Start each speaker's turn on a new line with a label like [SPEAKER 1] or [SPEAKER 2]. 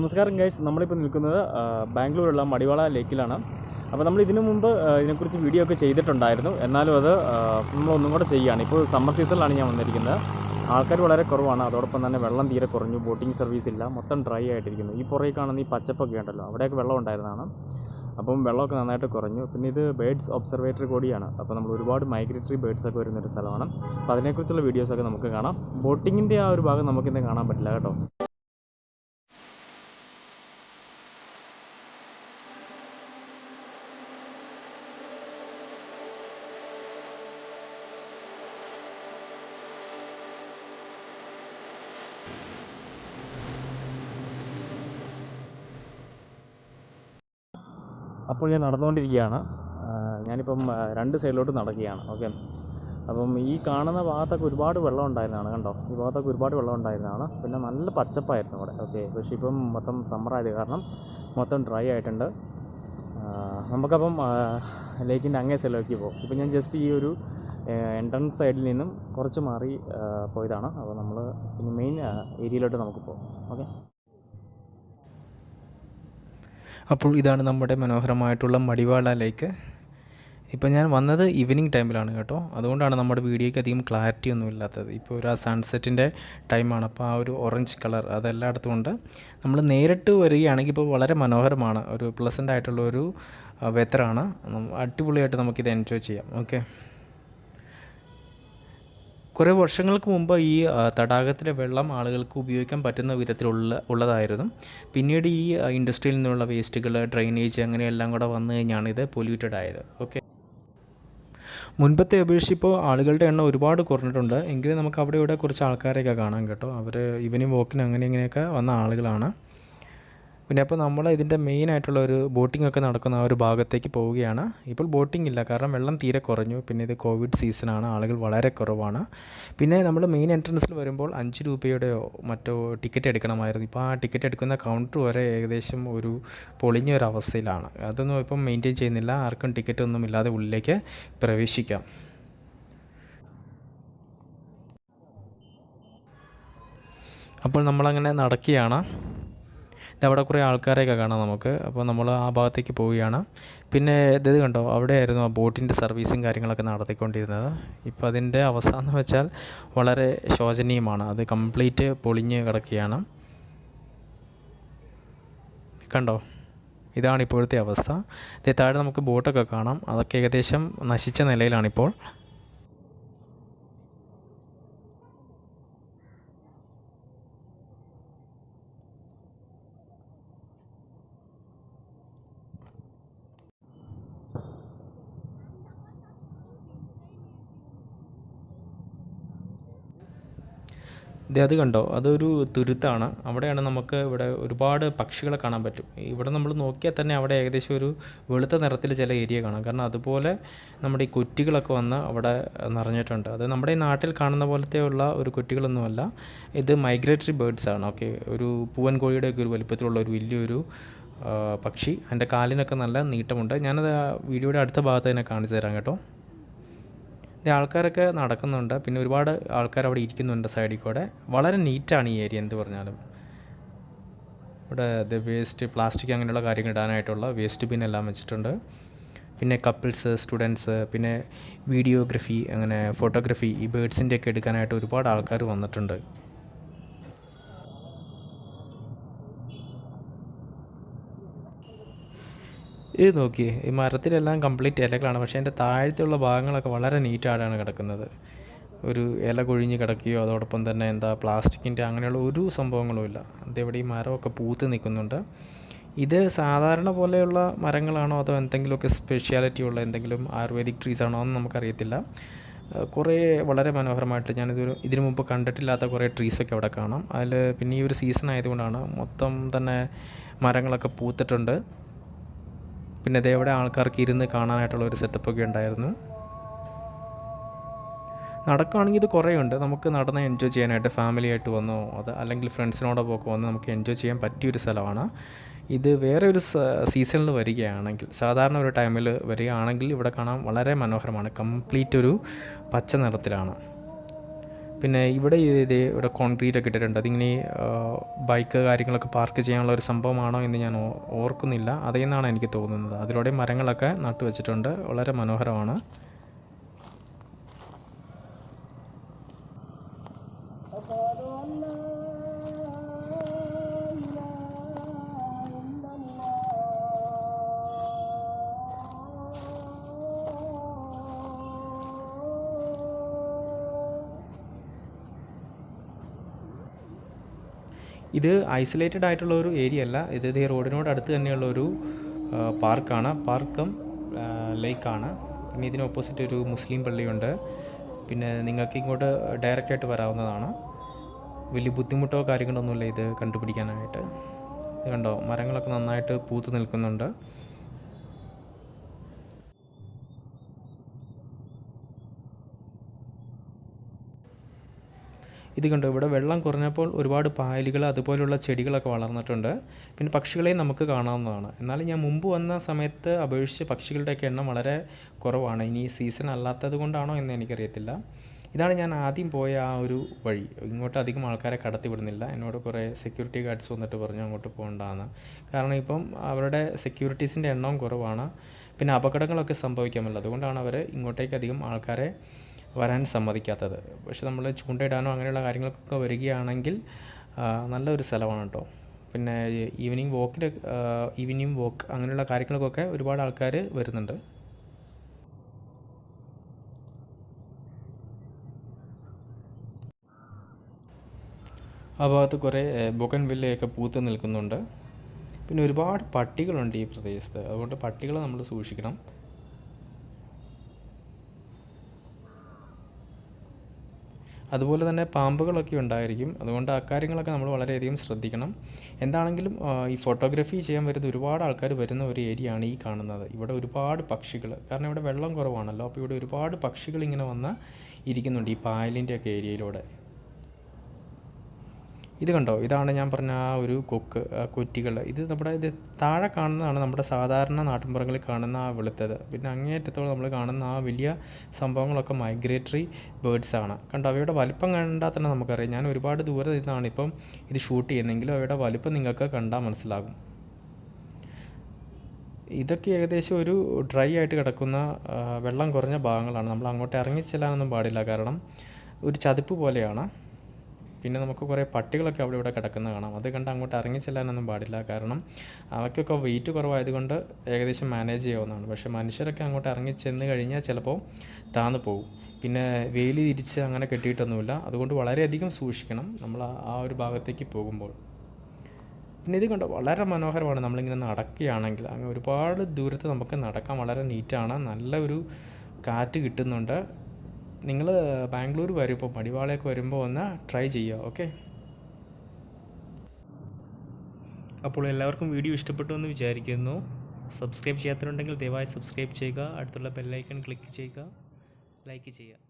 [SPEAKER 1] നമസ്കാരം ഗൈസ്, നമ്മളിപ്പോൾ നിൽക്കുന്നത് ബാംഗ്ലൂരുള്ള മടിവാള ലേക്കിലാണ്. അപ്പോൾ നമ്മൾ ഇതിനു മുമ്പ് ഇതിനെക്കുറിച്ച് വീഡിയോ ഒക്കെ ചെയ്തിട്ടുണ്ടായിരുന്നു. എന്നാലും അത് നമ്മളൊന്നും കൂടെ ചെയ്യുകയാണ്. ഇപ്പോൾ സമ്മർ സീസണിലാണ് ഞാൻ വന്നിരിക്കുന്നത്. ആൾക്കാർ വളരെ കുറവാണ്. അതോടൊപ്പം തന്നെ വെള്ളം തീരെ കുറഞ്ഞു. ബോട്ടിംഗ് സർവീസ് ഇല്ല. മൊത്തം ഡ്രൈ ആയിട്ടിരിക്കുന്നു. ഈ പുറകെ കാണുന്ന ഈ പച്ചപ്പൊക്കെ ഉണ്ടല്ലോ, അവിടെയൊക്കെ വെള്ളം ഉണ്ടായിരുന്നതാണ്. അപ്പം വെള്ളമൊക്കെ നന്നായിട്ട് കുറഞ്ഞു. പിന്നെ ഇത് ബേഡ്സ് ഒബ്സർവേറ്ററി കൂടിയാണ്. അപ്പോൾ നമ്മൾ ഒരുപാട് മൈഗ്രേറ്ററി ബേഡ്സൊക്കെ വരുന്നൊരു സ്ഥലമാണ്. അപ്പോൾ അതിനെക്കുറിച്ചുള്ള വീഡിയോസൊക്കെ നമുക്ക് കാണാം. ബോട്ടിങ്ങിൻ്റെ ആ ഒരു ഭാഗം നമുക്കിന്ന് കാണാൻ പറ്റില്ല കേട്ടോ. അപ്പോൾ ഞാൻ നടന്നുകൊണ്ടിരിക്കുകയാണ്. ഞാനിപ്പം രണ്ട് സൈഡിലോട്ട് നടക്കുകയാണ്. ഓക്കെ, അപ്പം ഈ കാണുന്ന ഭാഗത്തൊക്കെ ഒരുപാട് വെള്ളം ഉണ്ടായിരുന്നതാണ്. കണ്ടോ, ഈ ഭാഗത്തൊക്കെ ഒരുപാട് വെള്ളം ഉണ്ടായിരുന്നതാണ്. പിന്നെ നല്ല പച്ചപ്പായിരുന്നു അവിടെ. ഓക്കെ, പക്ഷേ ഇപ്പം മൊത്തം സമ്മറായത് കാരണം മൊത്തം ഡ്രൈ ആയിട്ടുണ്ട്. നമുക്കപ്പം ലേക്കിൻ്റെ അങ്ങേ സൈഡിലേക്ക് പോകും. ഇപ്പം ഞാൻ ജസ്റ്റ് ഈ ഒരു എൻട്രൻസ് സൈഡിൽ നിന്നും കുറച്ച് മാറി പോയതാണ്. അപ്പോൾ നമ്മൾ ഇനി മെയിൻ ഏരിയയിലോട്ട് നമുക്ക് പോകും. ഓക്കെ,
[SPEAKER 2] അപ്പോൾ ഇതാണ് നമ്മുടെ മനോഹരമായിട്ടുള്ള മടിവാള ലേക്ക്. ഇപ്പോൾ ഞാൻ വന്നത് ഈവനിങ് ടൈമിലാണ് കേട്ടോ, അതുകൊണ്ടാണ് നമ്മുടെ വീഡിയോയ്ക്ക് അധികം ക്ലാരിറ്റി ഒന്നും ഇല്ലാത്തത്. ഇപ്പോൾ ഒരു സൺസെറ്റിൻ്റെ ടൈമാണ്, അപ്പോൾ ആ ഒരു ഓറഞ്ച് കളർ അതെല്ലായിടത്തും ഉണ്ട്. നമ്മൾ നേരിട്ട് വരികയാണെങ്കിൽ ഇപ്പോൾ വളരെ മനോഹരമാണ്, ഒരു പ്ലസൻ്റ് ആയിട്ടുള്ള ഒരു വെതറാണ്. അടിപൊളിയായിട്ട് നമുക്കിത് എൻജോയ് ചെയ്യാം. ഓക്കെ, കുറേ വർഷങ്ങൾക്ക് മുമ്പ് ഈ തടാകത്തിലെ വെള്ളം ആളുകൾക്ക് ഉപയോഗിക്കാൻ പറ്റുന്ന വിധത്തിലുള്ളതായിരുന്നു. പിന്നീട് ഈ ഇൻഡസ്ട്രിയിൽ നിന്നുള്ള വേസ്റ്റുകൾ, ഡ്രെയിനേജ് അങ്ങനെയെല്ലാം കൂടെ വന്നു കഴിഞ്ഞാണ് ഇത് പൊല്യൂട്ടഡ് ആയത്. ഓക്കെ, മുൻപത്തെ അപേക്ഷിച്ച് ഇപ്പോൾ ആളുകളുടെ എണ്ണം ഒരുപാട് കുറഞ്ഞിട്ടുണ്ട്. എങ്കിലും നമുക്ക് അവിടെ ഇവിടെ കുറച്ച് ആൾക്കാരെയൊക്കെ കാണാം കേട്ടോ. അവർ ഈവനിങ് വോക്കിന് അങ്ങനെ ഇങ്ങനെയൊക്കെ വന്ന ആളുകളാണ്. പിന്നെ അപ്പോൾ നമ്മൾ ഇതിൻ്റെ മെയിനായിട്ടുള്ള ഒരു ബോട്ടിംഗ് ഒക്കെ നടക്കുന്ന ആ ഒരു ഭാഗത്തേക്ക് പോവുകയാണ്. ഇപ്പോൾ ബോട്ടിംഗ് ഇല്ല, കാരണം വെള്ളം തീരെ കുറഞ്ഞു. പിന്നെ ഇത് കോവിഡ് സീസണാണ്, ആളുകൾ വളരെ കുറവാണ്. പിന്നെ നമ്മൾ മെയിൻ എൻട്രൻസിൽ വരുമ്പോൾ 5 രൂപയുടെയോ മറ്റോ ടിക്കറ്റ് എടുക്കണമായിരുന്നു. ഇപ്പോൾ ആ ടിക്കറ്റ് എടുക്കുന്ന കൗണ്ടർ വരെ ഏകദേശം ഒരു പൊളിഞ്ഞൊരവസ്ഥയിലാണ്. അതൊന്നും ഇപ്പം മെയിൻറ്റെയിൻ ചെയ്യുന്നില്ല. ആർക്കും ടിക്കറ്റ് ഒന്നും ഇല്ലാതെ ഉള്ളിലേക്ക് പ്രവേശിക്കാം. അപ്പോൾ നമ്മളങ്ങനെ നടക്കുകയാണ്. അവിടെ കുറേ ആൾക്കാരെയൊക്കെ കാണാം നമുക്ക്. അപ്പോൾ നമ്മൾ ആ ഭാഗത്തേക്ക് പോവുകയാണ്. പിന്നെ ഇത് കണ്ടോ, അവിടെയായിരുന്നു ആ ബോട്ടിൻ്റെ സർവീസും കാര്യങ്ങളൊക്കെ നടത്തിക്കൊണ്ടിരുന്നത്. ഇപ്പോൾ അതിൻ്റെ അവസ്ഥ എന്ന് വെച്ചാൽ വളരെ ശോചനീയമാണ്. അത് കംപ്ലീറ്റ് പൊളിഞ്ഞ് കിടക്കുകയാണ്. കണ്ടോ, ഇതാണ് ഇപ്പോഴത്തെ അവസ്ഥ. താഴെ നമുക്ക് ബോട്ടൊക്കെ കാണാം, അതൊക്കെ ഏകദേശം നശിച്ച നിലയിലാണിപ്പോൾ. അത് കണ്ടോ, അതൊരു തുരുത്താണ്. അവിടെയാണ് നമുക്ക് ഇവിടെ ഒരുപാട് പക്ഷികളെ കാണാൻ പറ്റും. ഇവിടെ നമ്മൾ നോക്കിയാൽ തന്നെ അവിടെ ഏകദേശം ഒരു വെളുത്ത നിറത്തിൽ ചില ഏരിയ കാണാം. കാരണം അതുപോലെ നമ്മുടെ ഈ കുറ്റികളൊക്കെ വന്ന് അവിടെ നിറഞ്ഞിട്ടുണ്ട്. അത് നമ്മുടെ ഈ നാട്ടിൽ കാണുന്ന പോലത്തെയുള്ള ഒരു കുറ്റികളൊന്നുമല്ല, ഇത് മൈഗ്രേറ്ററി ബേഡ്സ് ആണ്. ഓക്കെ, ഒരു പൂവൻ കോഴിയുടെയൊക്കെ ഒരു വലിപ്പത്തിലുള്ള ഒരു വലിയൊരു പക്ഷി. അതിൻ്റെ കാലിനൊക്കെ നല്ല നീട്ടമുണ്ട്. ഞാനത് വീഡിയോയുടെ അടുത്ത ഭാഗത്ത് തന്നെ കാണിച്ചു തരാം കേട്ടോ. ആൾക്കാരൊക്കെ നടക്കുന്നുണ്ട്, പിന്നെ ഒരുപാട് ആൾക്കാർ അവിടെ ഇരിക്കുന്നുണ്ട് സൈഡിൽ കൂടെ. വളരെ നീറ്റാണ് ഈ ഏരിയ എന്ത് പറഞ്ഞാലും. ഇവിടെ വേസ്റ്റ്, പ്ലാസ്റ്റിക് അങ്ങനെയുള്ള കാര്യങ്ങൾ ഇടാനായിട്ടുള്ള വേസ്റ്റ് ബിൻ എല്ലാം വെച്ചിട്ടുണ്ട്. പിന്നെ കപ്പിൾസ്, സ്റ്റുഡൻസ്, പിന്നെ വീഡിയോഗ്രഫി, അങ്ങനെ ഫോട്ടോഗ്രഫി, ഈ ബേഡ്സിൻ്റെ ഒക്കെ എടുക്കാനായിട്ട് ഒരുപാട് ആൾക്കാർ വന്നിട്ടുണ്ട്. ഇത് നോക്കിയേ, ഈ മരത്തിലെല്ലാം കംപ്ലീറ്റ് ഇലകളാണ്, പക്ഷേ അതിൻ്റെ താഴത്തുള്ള ഭാഗങ്ങളൊക്കെ വളരെ നീറ്റായിട്ടാണ് കിടക്കുന്നത്. ഒരു ഇല കൊഴിഞ്ഞ് കിടക്കുകയോ അതോടൊപ്പം തന്നെ പ്ലാസ്റ്റിക്കിൻ്റെ അങ്ങനെയുള്ള ഒരു സംഭവങ്ങളുമില്ല. അതെവിടെ ഈ മരമൊക്കെ പൂത്ത് നിൽക്കുന്നുണ്ട്. ഇത് സാധാരണ പോലെയുള്ള മരങ്ങളാണോ അതോ എന്തെങ്കിലുമൊക്കെ സ്പെഷ്യാലിറ്റി ഉള്ള എന്തെങ്കിലും ആയുർവേദിക് ട്രീസ് ആണോ എന്ന് നമുക്കറിയത്തില്ല. കുറേ വളരെ മനോഹരമായിട്ട് ഇതിനു മുമ്പ് കണ്ടിട്ടില്ലാത്ത കുറേ ട്രീസൊക്കെ അവിടെ കാണാം. അതിൽ പിന്നെ ഈ ഒരു സീസൺ ആയതുകൊണ്ടാണ് മൊത്തം തന്നെ മരങ്ങളൊക്കെ പൂത്തിട്ടുണ്ട്. പിന്നെ അതേവിടെ ആൾക്കാർക്ക് ഇരുന്ന് കാണാനായിട്ടുള്ള ഒരു സെറ്റപ്പൊക്കെ ഉണ്ടായിരുന്നു. നടക്കുകയാണെങ്കിൽ ഇത് കുറേ ഉണ്ട്, നമുക്ക് നടന്ന് എൻജോയ് ചെയ്യാനായിട്ട്. ഫാമിലി ആയിട്ട് വന്നോ അല്ലെങ്കിൽ ഫ്രണ്ട്സിനോടൊപ്പം വന്ന് നമുക്ക് എൻജോയ് ചെയ്യാൻ പറ്റിയൊരു സ്ഥലമാണ്. ഇത് വേറെ ഒരു സീസണിൽ വരികയാണെങ്കിൽ, സാധാരണ ഒരു ടൈമിൽ വരികയാണെങ്കിൽ ഇവിടെ കാണാൻ വളരെ മനോഹരമാണ്. കംപ്ലീറ്റ് ഒരു പച്ച നിറത്തിലാണ്. പിന്നെ ഇവിടെ ഇവിടെ കോൺക്രീറ്റ് ഒക്കെ ഇട്ടിട്ടുണ്ട്. അതിങ്ങനെ ബൈക്ക് കാര്യങ്ങളൊക്കെ പാർക്ക് ചെയ്യാനുള്ള ഒരു സംഭവമാണോ എന്ന് ഞാൻ ഓർക്കുന്നില്ല. അതിൽ നിന്നാണ് എനിക്ക് തോന്നുന്നത്. അതിലൂടെ മരങ്ങളൊക്കെ നട്ടു വെച്ചിട്ടുണ്ട്. വളരെ മനോഹരമാണ്. ഇത് ഐസൊലേറ്റഡ് ആയിട്ടുള്ള ഒരു ഏരിയ അല്ല. ഇത് റോഡിനോട് അടുത്ത് തന്നെയുള്ള ഒരു പാർക്കാണ്. പാർക്കും ലേക്കാണ്. പിന്നെ ഇതിന് ഓപ്പോസിറ്റ് ഒരു മുസ്ലിം പള്ളിയുണ്ട്. പിന്നെ നിങ്ങൾക്ക് ഇങ്ങോട്ട് ഡയറക്റ്റായിട്ട് വരാവുന്നതാണ്. വലിയ ബുദ്ധിമുട്ടോ കാര്യങ്ങളൊന്നുമില്ല ഇത് കണ്ടുപിടിക്കാനായിട്ട്. ഇത് കണ്ടോ, മരങ്ങളൊക്കെ നന്നായിട്ട് പൂത്ത് നിൽക്കുന്നുണ്ട്. ഇത് കണ്ടോ, ഇവിടെ വെള്ളം കുറഞ്ഞപ്പോൾ ഒരുപാട് പായലുകൾ അതുപോലുള്ള ചെടികളൊക്കെ വളർന്നിട്ടുണ്ട്. പിന്നെ പക്ഷികളെയും നമുക്ക് കാണാവുന്നതാണ്. എന്നാലും ഞാൻ മുമ്പ് വന്ന സമയത്ത് അപേക്ഷിച്ച് പക്ഷികളുടെയൊക്കെ എണ്ണം വളരെ കുറവാണ്. ഇനി സീസൺ അല്ലാത്തത് കൊണ്ടാണോ എന്ന് എനിക്കറിയത്തില്ല. ഇതാണ് ഞാൻ ആദ്യം പോയ ആ ഒരു വഴി. ഇങ്ങോട്ട് അധികം ആൾക്കാരെ കടത്തി വിടുന്നില്ല. എന്നോട് കുറേ സെക്യൂരിറ്റി ഗാർഡ്സ് വന്നിട്ട് പറഞ്ഞു അങ്ങോട്ട് പോകണ്ടെന്ന്. കാരണം ഇപ്പം അവരുടെ സെക്യൂരിറ്റീസിൻ്റെ എണ്ണവും കുറവാണ്. പിന്നെ അപകടങ്ങളൊക്കെ സംഭവിക്കാമല്ലോ. അതുകൊണ്ടാണ് അവർ ഇങ്ങോട്ടേക്ക് അധികം ആൾക്കാരെ വരാൻ സമ്മതിക്കാത്തത്. പക്ഷെ നമ്മൾ ചൂണ്ടയിടാനോ അങ്ങനെയുള്ള കാര്യങ്ങൾക്കൊക്കെ വരികയാണെങ്കിൽ നല്ലൊരു സ്ഥലമാണ് കേട്ടോ. പിന്നെ ഈവനിങ് വോക്ക് അങ്ങനെയുള്ള കാര്യങ്ങൾക്കൊക്കെ ഒരുപാട് ആൾക്കാർ വരുന്നുണ്ട്. ആ ഭാഗത്ത് കുറേ ബൊഗൺവില്ലയൊക്കെ പൂത്ത് നിൽക്കുന്നുണ്ട്. പിന്നെ ഒരുപാട് പട്ടികളുണ്ട് ഈ പ്രദേശത്ത്. അതുകൊണ്ട് പട്ടികളെ നമ്മൾ സൂക്ഷിക്കണം. അതുപോലെ തന്നെ പാമ്പുകളൊക്കെ ഉണ്ടായിരിക്കും. അതുകൊണ്ട് അക്കാര്യങ്ങളൊക്കെ നമ്മൾ വളരെയധികം ശ്രദ്ധിക്കണം. എന്താണെങ്കിലും ഈ ഫോട്ടോഗ്രാഫി ചെയ്യാൻ വരുന്ന ഒരുപാട് ആൾക്കാർ വരുന്ന ഒരു ഏരിയ ആണ് ഈ കാണുന്നത്. ഇവിടെ ഒരുപാട് പക്ഷികൾ, കാരണം ഇവിടെ വെള്ളം കുറവാണല്ലോ. അപ്പോൾ ഇവിടെ ഒരുപാട് പക്ഷികൾ ഇങ്ങനെ വന്ന് ഇരിക്കുന്നുണ്ട് ഈ പായലിൻ്റെയൊക്കെ ഏരിയയിലൂടെ. ഇത് കണ്ടോ, ഇതാണ് ഞാൻ പറഞ്ഞ ആ ഒരു കൊറ്റികൾ. ഇത് ഇത് താഴെ കാണുന്നതാണ് നമ്മുടെ സാധാരണ നാട്ടിൻപുറങ്ങളിൽ കാണുന്ന ആ വെളുത്തത്. പിന്നെ അങ്ങേയറ്റത്തോളം നമ്മൾ കാണുന്ന ആ വലിയ സംഭവങ്ങളൊക്കെ മൈഗ്രേറ്ററി ബേർഡ്സാണ്. കണ്ടോ, അവയുടെ വലിപ്പം കണ്ടാൽ തന്നെ നമുക്കറിയാം. ഞാൻ ഒരുപാട് ദൂരെ നിന്നാണ് ഇപ്പം ഇത് ഷൂട്ട് ചെയ്യുന്നതെങ്കിലും അവയുടെ വലിപ്പം നിങ്ങൾക്ക് കണ്ടാൽ മനസ്സിലാകും. ഇതൊക്കെ ഏകദേശം ഒരു ഡ്രൈ ആയിട്ട് കിടക്കുന്ന വെള്ളം കുറഞ്ഞ ഭാഗങ്ങളാണ്. നമ്മൾ അങ്ങോട്ട് ഇറങ്ങി ചെല്ലാനൊന്നും പാടില്ല, കാരണം ഒരു ചതുപ്പ് പോലെയാണ്. പിന്നെ നമുക്ക് കുറേ പട്ടികളൊക്കെ ഇവിടെ കിടക്കുന്നത് കാണാം. അത് കണ്ട് അങ്ങോട്ട് ഇറങ്ങി ചെല്ലാനൊന്നും പാടില്ല, കാരണം അവയ്ക്കൊക്കെ വെയിറ്റ് കുറവായതുകൊണ്ട് ഏകദേശം മാനേജ് ചെയ്യാവുന്നതാണ്. പക്ഷേ മനുഷ്യരൊക്കെ അങ്ങോട്ട് ഇറങ്ങി ചെന്ന് കഴിഞ്ഞാൽ ചിലപ്പോൾ താന്നു പോകും. പിന്നെ വേലി തിരിച്ച് അങ്ങനെ കെട്ടിയിട്ടൊന്നുമില്ല. അതുകൊണ്ട് വളരെയധികം സൂക്ഷിക്കണം നമ്മൾ ആ ഒരു ഭാഗത്തേക്ക് പോകുമ്പോൾ. പിന്നെ ഇത് കണ്ടോ, വളരെ മനോഹരമാണ്. നമ്മളിങ്ങനെ നടക്കുകയാണെങ്കിൽ അങ്ങ് ഒരുപാട് ദൂരത്ത് നമുക്ക് നടക്കാൻ വളരെ നീറ്റാണ്. നല്ല ഒരു കാറ്റ് കിട്ടുന്നുണ്ട്. നിങ്ങൾ ബാംഗ്ലൂർ വരുമ്പോൾ മടിവാളയൊക്കെ വരുമ്പോൾ ഒന്ന് ട്രൈ ചെയ്യുക. ഓക്കെ, അപ്പോൾ എല്ലാവർക്കും വീഡിയോ ഇഷ്ടപ്പെട്ടു എന്ന് വിചാരിക്കുന്നു. സബ്സ്ക്രൈബ് ചെയ്യാത്തവരുണ്ടെങ്കിൽ ദയവായി സബ്സ്ക്രൈബ് ചെയ്യുക. അടുത്തുള്ള ബെല്ലൈക്കൺ ക്ലിക്ക് ചെയ്യുക, ലൈക്ക് ചെയ്യുക.